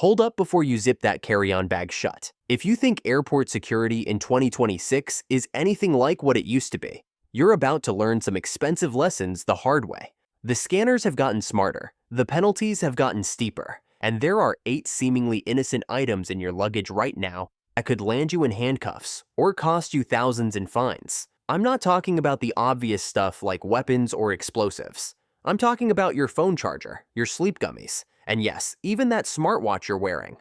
Hold up before you zip that carry-on bag shut. If you think airport security in 2026 is anything like what it used to be, you're about to learn some expensive lessons the hard way. The scanners have gotten smarter, the penalties have gotten steeper, and there are 8 seemingly innocent items in your luggage right now that could land you in handcuffs or cost you thousands in fines. I'm not talking about the obvious stuff like weapons or explosives. I'm talking about your phone charger, your sleep gummies, and yes, even that smartwatch you're wearing.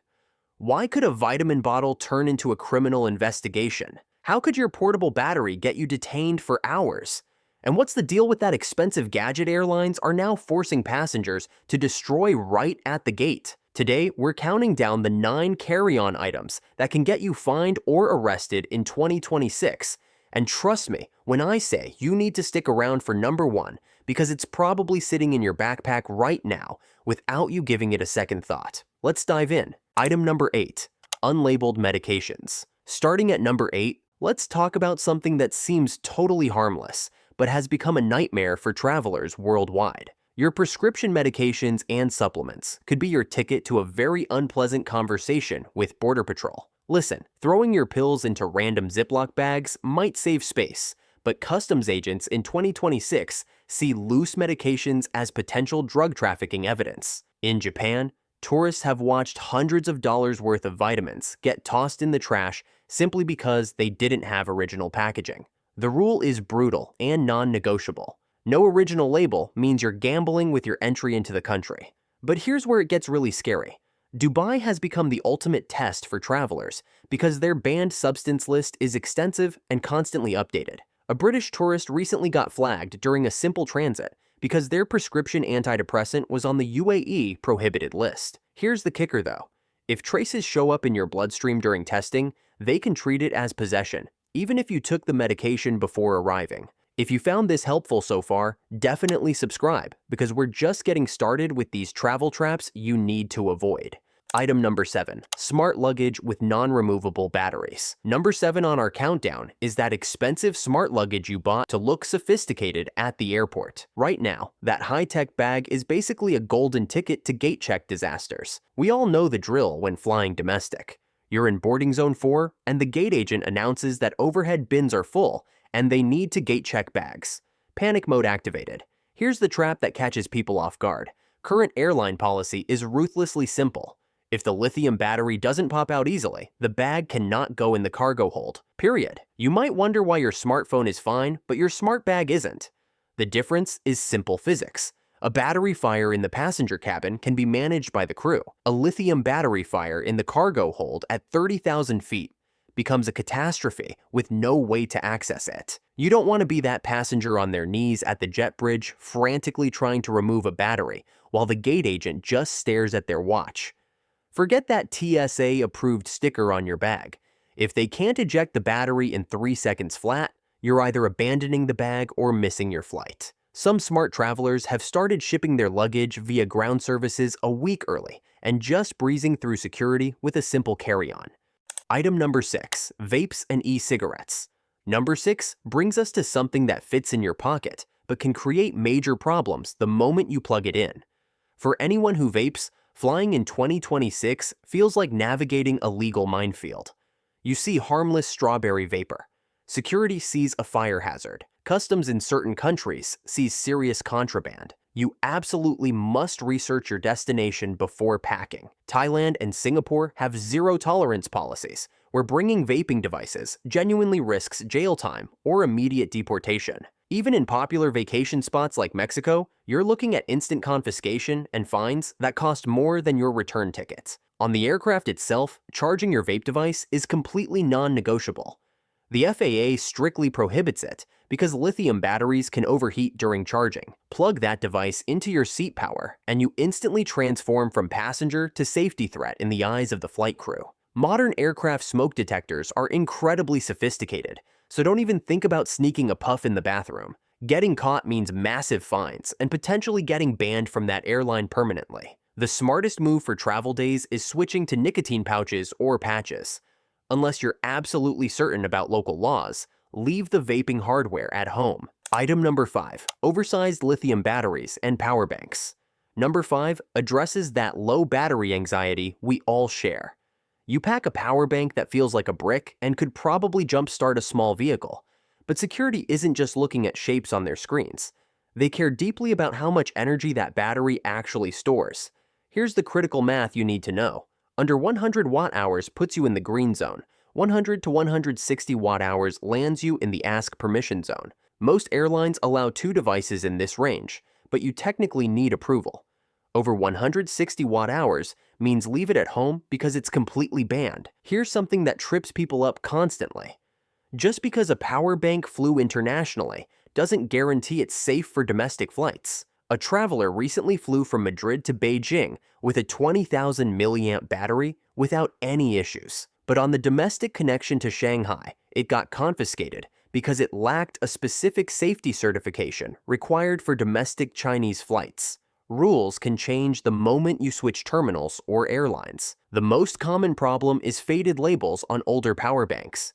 Why could a vitamin bottle turn into a criminal investigation? How could your portable battery get you detained for hours? And what's the deal with that expensive gadget airlines are now forcing passengers to destroy right at the gate? Today, we're counting down the 9 carry-on items that can get you fined or arrested in 2026. And trust me when I say you need to stick around for number 1, because it's probably sitting in your backpack right now without you giving it a second thought. Let's dive in. Item number 8, unlabeled medications. Starting at number 8, let's talk about something that seems totally harmless, but has become a nightmare for travelers worldwide. Your prescription medications and supplements could be your ticket to a very unpleasant conversation with Border Patrol. Listen, throwing your pills into random Ziploc bags might save space, but customs agents in 2026 see loose medications as potential drug trafficking evidence. In Japan, tourists have watched hundreds of dollars worth of vitamins get tossed in the trash simply because they didn't have original packaging. The rule is brutal and non-negotiable. No original label means you're gambling with your entry into the country. But here's where it gets really scary. Dubai has become the ultimate test for travelers because their banned substance list is extensive and constantly updated. A British tourist recently got flagged during a simple transit because their prescription antidepressant was on the UAE prohibited list. Here's the kicker though. If traces show up in your bloodstream during testing, they can treat it as possession, even if you took the medication before arriving. If you found this helpful so far, definitely subscribe because we're just getting started with these travel traps you need to avoid. Item number 7, smart luggage with non-removable batteries. Number 7 on our countdown is that expensive smart luggage you bought to look sophisticated at the airport. Right now, that high-tech bag is basically a golden ticket to gate check disasters. We all know the drill when flying domestic. You're in boarding zone 4, and the gate agent announces that overhead bins are full, and they need to gate check bags. Panic mode activated. Here's the trap that catches people off guard. Current airline policy is ruthlessly simple. If the lithium battery doesn't pop out easily, the bag cannot go in the cargo hold, period. You might wonder why your smartphone is fine, but your smart bag isn't. The difference is simple physics. A battery fire in the passenger cabin can be managed by the crew. A lithium battery fire in the cargo hold at 30,000 feet becomes a catastrophe with no way to access it. You don't want to be that passenger on their knees at the jet bridge frantically trying to remove a battery while the gate agent just stares at their watch. Forget that TSA approved sticker on your bag. If they can't eject the battery in 3 seconds flat, you're either abandoning the bag or missing your flight. Some smart travelers have started shipping their luggage via ground services a week early and just breezing through security with a simple carry-on. Item number 6, vapes and e-cigarettes. Number 6 brings us to something that fits in your pocket, but can create major problems the moment you plug it in. For anyone who vapes, flying in 2026 feels like navigating a legal minefield. You see harmless strawberry vapor. Security sees a fire hazard. Customs in certain countries sees serious contraband. You absolutely must research your destination before packing. Thailand and Singapore have zero-tolerance policies, where bringing vaping devices genuinely risks jail time or immediate deportation. Even in popular vacation spots like Mexico, you're looking at instant confiscation and fines that cost more than your return tickets. On the aircraft itself, charging your vape device is completely non-negotiable. The FAA strictly prohibits it because lithium batteries can overheat during charging. Plug that device into your seat power, and you instantly transform from passenger to safety threat in the eyes of the flight crew. Modern aircraft smoke detectors are incredibly sophisticated, so don't even think about sneaking a puff in the bathroom. Getting caught means massive fines and potentially getting banned from that airline permanently. The smartest move for travel days is switching to nicotine pouches or patches. Unless you're absolutely certain about local laws, leave the vaping hardware at home. Item number 5, oversized lithium batteries and power banks. Number 5 addresses that low battery anxiety we all share. You pack a power bank that feels like a brick and could probably jumpstart a small vehicle. But security isn't just looking at shapes on their screens. They care deeply about how much energy that battery actually stores. Here's the critical math you need to know. Under 100 watt-hours puts you in the green zone. 100 to 160 watt-hours lands you in the ask permission zone. Most airlines allow 2 devices in this range, but you technically need approval. Over 160 watt-hours means leave it at home because it's completely banned. Here's something that trips people up constantly. Just because a power bank flew internationally doesn't guarantee it's safe for domestic flights. A traveler recently flew from Madrid to Beijing with a 20,000 milliamp battery without any issues. But on the domestic connection to Shanghai, it got confiscated because it lacked a specific safety certification required for domestic Chinese flights. Rules can change the moment you switch terminals or airlines. The most common problem is faded labels on older power banks.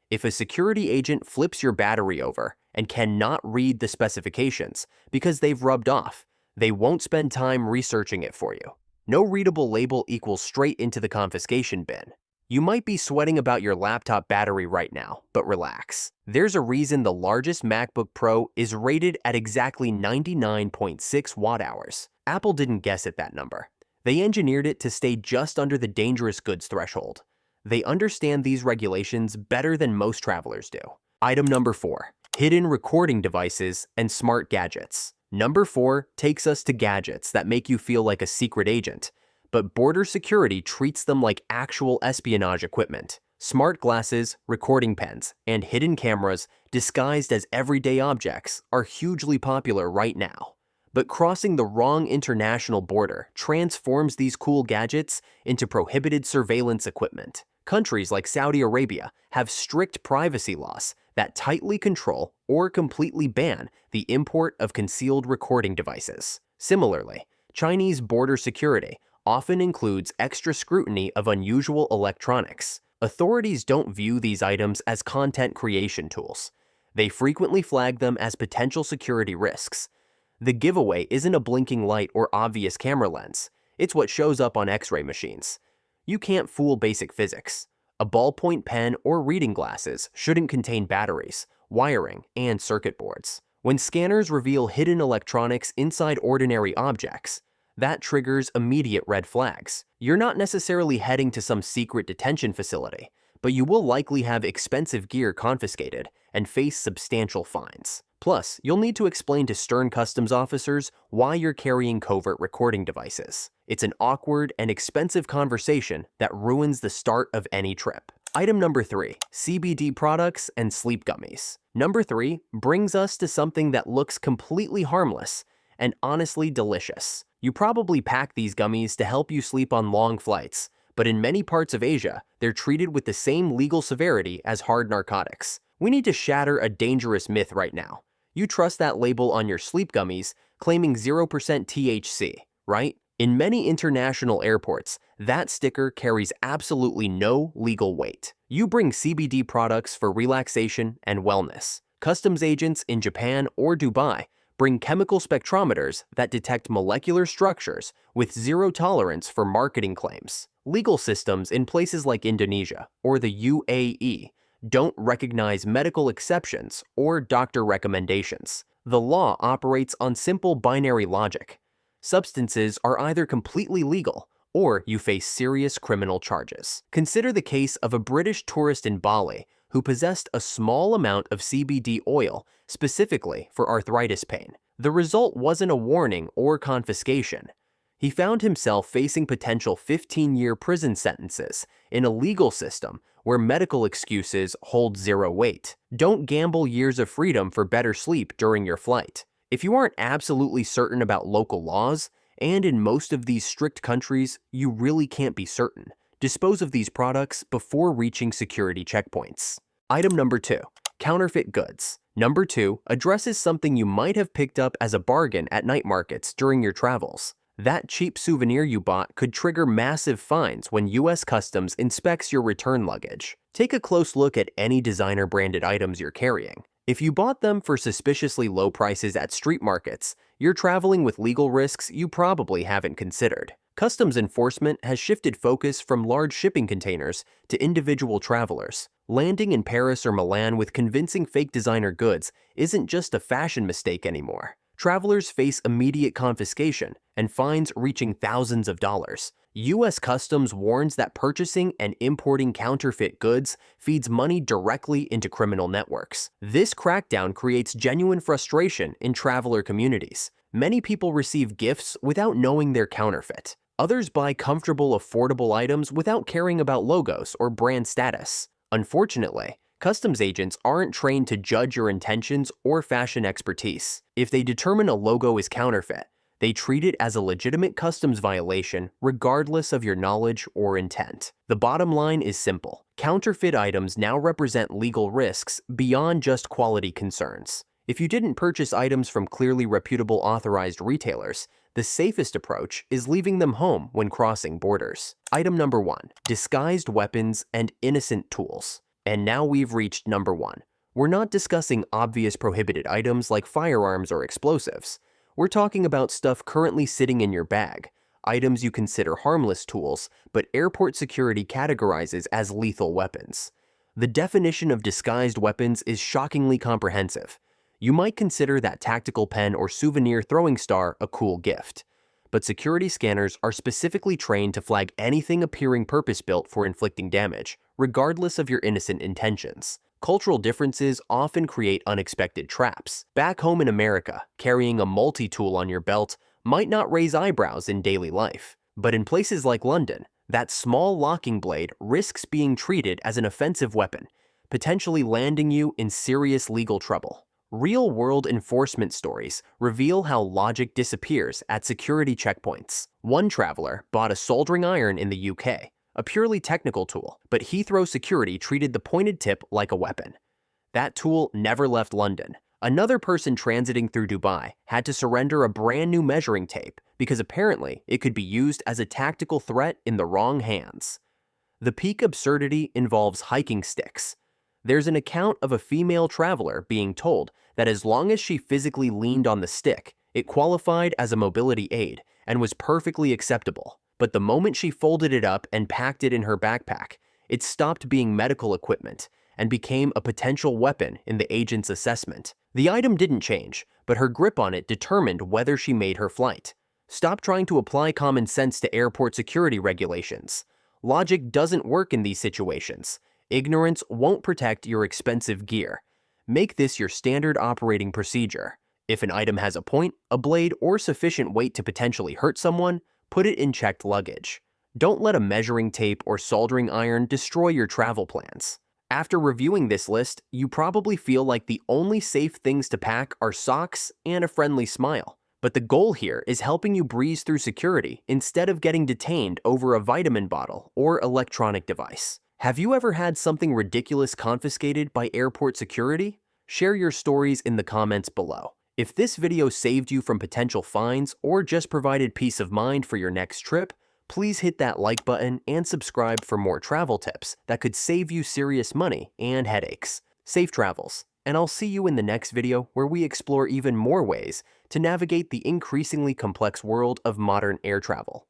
If a security agent flips your battery over and cannot read the specifications because they've rubbed off, they won't spend time researching it for you. No readable label equals straight into the confiscation bin. You might be sweating about your laptop battery right now, but relax. There's a reason the largest MacBook Pro is rated at exactly 99.6 watt-hours. Apple didn't guess at that number. They engineered it to stay just under the dangerous goods threshold. They understand these regulations better than most travelers do. Item number 4, hidden recording devices and smart gadgets. Number 4 takes us to gadgets that make you feel like a secret agent, but border security treats them like actual espionage equipment. Smart glasses, recording pens, and hidden cameras disguised as everyday objects are hugely popular right now. But crossing the wrong international border transforms these cool gadgets into prohibited surveillance equipment. Countries like Saudi Arabia have strict privacy laws that tightly control or completely ban the import of concealed recording devices. Similarly, Chinese border security often includes extra scrutiny of unusual electronics. Authorities don't view these items as content creation tools. They frequently flag them as potential security risks. The giveaway isn't a blinking light or obvious camera lens. It's what shows up on X-ray machines. You can't fool basic physics. A ballpoint pen or reading glasses shouldn't contain batteries, wiring, and circuit boards. When scanners reveal hidden electronics inside ordinary objects, that triggers immediate red flags. You're not necessarily heading to some secret detention facility, but you will likely have expensive gear confiscated and face substantial fines. Plus, you'll need to explain to stern customs officers why you're carrying covert recording devices. It's an awkward and expensive conversation that ruins the start of any trip. Item number 3, CBD products and sleep gummies. Number 3 brings us to something that looks completely harmless and honestly delicious. You probably pack these gummies to help you sleep on long flights, but in many parts of Asia, they're treated with the same legal severity as hard narcotics. We need to shatter a dangerous myth right now. You trust that label on your sleep gummies claiming 0% THC, right? In many international airports, that sticker carries absolutely no legal weight. You bring CBD products for relaxation and wellness. Customs agents in Japan or Dubai bring chemical spectrometers that detect molecular structures with zero tolerance for marketing claims. Legal systems in places like Indonesia or the UAE don't recognize medical exceptions or doctor recommendations. The law operates on simple binary logic. Substances are either completely legal or you face serious criminal charges. Consider the case of a British tourist in Bali who possessed a small amount of CBD oil specifically for arthritis pain. The result wasn't a warning or confiscation. He found himself facing potential 15-year prison sentences in a legal system where medical excuses hold zero weight. Don't gamble years of freedom for better sleep during your flight. If you aren't absolutely certain about local laws, and in most of these strict countries, you really can't be certain, dispose of these products before reaching security checkpoints. Item number 2, counterfeit goods. Number 2 addresses something you might have picked up as a bargain at night markets during your travels. That cheap souvenir you bought could trigger massive fines when US Customs inspects your return luggage. Take a close look at any designer-branded items you're carrying. If you bought them for suspiciously low prices at street markets, you're traveling with legal risks you probably haven't considered. Customs enforcement has shifted focus from large shipping containers to individual travelers. Landing in Paris or Milan with convincing fake designer goods isn't just a fashion mistake anymore. Travelers face immediate confiscation and fines reaching thousands of dollars. U.S. Customs warns that purchasing and importing counterfeit goods feeds money directly into criminal networks. This crackdown creates genuine frustration in traveler communities. Many people receive gifts without knowing they're counterfeit. Others buy comfortable, affordable items without caring about logos or brand status. Unfortunately, customs agents aren't trained to judge your intentions or fashion expertise. If they determine a logo is counterfeit, they treat it as a legitimate customs violation regardless of your knowledge or intent. The bottom line is simple. Counterfeit items now represent legal risks beyond just quality concerns. If you didn't purchase items from clearly reputable authorized retailers, the safest approach is leaving them home when crossing borders. Item number 1. Disguised weapons and innocent tools. And now we've reached number 1. We're not discussing obvious prohibited items like firearms or explosives. We're talking about stuff currently sitting in your bag, items you consider harmless tools, but airport security categorizes as lethal weapons. The definition of disguised weapons is shockingly comprehensive. You might consider that tactical pen or souvenir throwing star a cool gift. But security scanners are specifically trained to flag anything appearing purpose-built for inflicting damage, regardless of your innocent intentions. Cultural differences often create unexpected traps. Back home in America, carrying a multi-tool on your belt might not raise eyebrows in daily life. But in places like London, that small locking blade risks being treated as an offensive weapon, potentially landing you in serious legal trouble. Real-world enforcement stories reveal how logic disappears at security checkpoints. One traveler bought a soldering iron in the UK, a purely technical tool, but Heathrow security treated the pointed tip like a weapon. That tool never left London. Another person transiting through Dubai had to surrender a brand new measuring tape because apparently it could be used as a tactical threat in the wrong hands. The peak absurdity involves hiking sticks. There's an account of a female traveler being told that as long as she physically leaned on the stick, it qualified as a mobility aid and was perfectly acceptable. But the moment she folded it up and packed it in her backpack, it stopped being medical equipment and became a potential weapon in the agent's assessment. The item didn't change, but her grip on it determined whether she made her flight. Stop trying to apply common sense to airport security regulations. Logic doesn't work in these situations. Ignorance won't protect your expensive gear. Make this your standard operating procedure. If an item has a point, a blade, or sufficient weight to potentially hurt someone, put it in checked luggage. Don't let a measuring tape or soldering iron destroy your travel plans. After reviewing this list, you probably feel like the only safe things to pack are socks and a friendly smile. But the goal here is helping you breeze through security instead of getting detained over a vitamin bottle or electronic device. Have you ever had something ridiculous confiscated by airport security? Share your stories in the comments below. If this video saved you from potential fines or just provided peace of mind for your next trip, please hit that like button and subscribe for more travel tips that could save you serious money and headaches. Safe travels, and I'll see you in the next video where we explore even more ways to navigate the increasingly complex world of modern air travel.